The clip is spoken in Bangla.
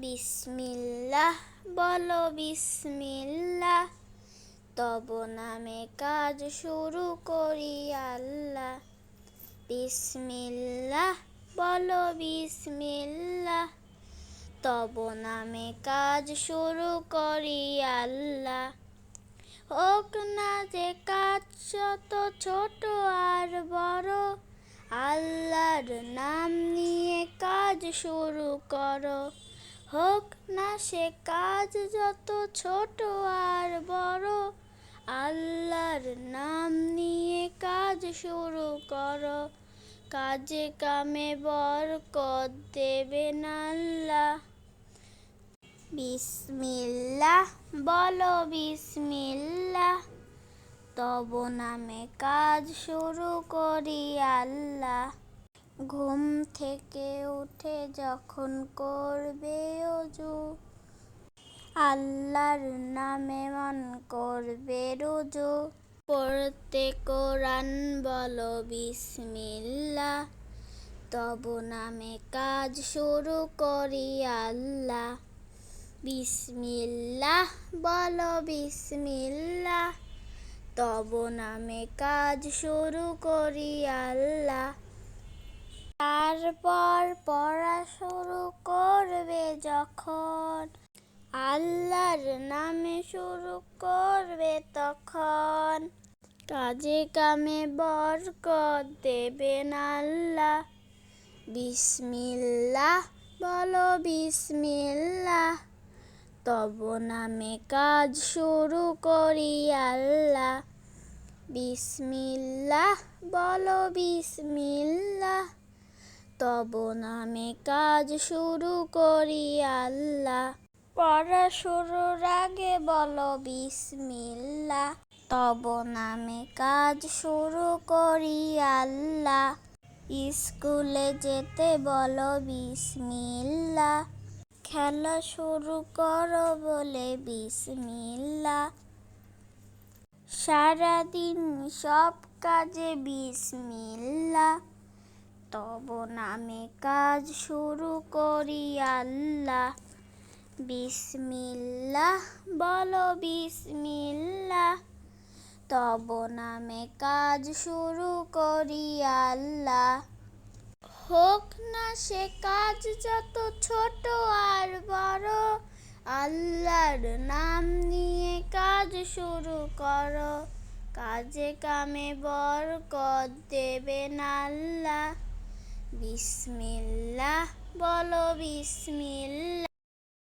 বিসমিল্লাহ বলো বিসমিল্লাহ, তব নামে কাজ শুরু করি আল্লাহ। বিসমিল্লাহ বলো বিসমিল্লাহ, তব নামে কাজ শুরু করি আল্লাহ। হোক না যে কাজ যত ছোট আর বড়, আল্লাহর নাম নিয়ে কাজ শুরু করো। হোক না সে কাজ যত ছোট আর বড়, আল্লাহর নাম নিয়ে কাজ শুরু করো। কাজে কামে বরকত দেবেন আল্লাহ। বিসমিল্লাহ বলো বিসমিল্লাহ, তব নামে কাজ শুরু করি আল্লাহ। ঘুম থেকে উঠে যখন করবে ওযু, আল্লাহর নামে মন করবে রুজু। পড়তে কোরআন বলো বিসমিল্লাহ, তব নামে কাজ শুরু করি আল্লাহ। বিসমিল্লাহ বলো বিসমিল্লাহ, তব নামে কাজ শুরু করি আল্লাহ। তারপর পড়া শুরু করবে যখন, আল্লাহর নামে শুরু করবে তখন। কাজে কামে বরকত দেবেন আল্লাহ। বিসমিল্লাহ বলো বিসমিল্লাহ, তব নামে কাজ শুরু করি আল্লাহ। বিসমিল্লাহ বলো বিসমিল্লাহ, তব নামে কাজ শুরু করি আল্লাহ। পড়া শুরুর আগে বলো বিসমিল্লাহ, তব নামে কাজ শুরু করি আল্লাহ। স্কুলে যেতে বলো বিসমিল্লাহ, খেলা শুরু করো বলে বিসমিল্লাহ। সারাদিন সব কাজে বিসমিল্লাহ, তব নামে কাজ শুরু করি আল্লাহ। বিসমিল্লাহ বলো বিসমিল্লাহ, তব নামে কাজ শুরু করি আল্লাহ। হোক না সে কাজ যত ছোট আর বড়, আল্লাহর নাম নিয়ে কাজ শুরু করো। কাজে কামে বরকত দেবেন আল্লাহ। বিসমিল্লাহ বলো বিসমিল্লাহ,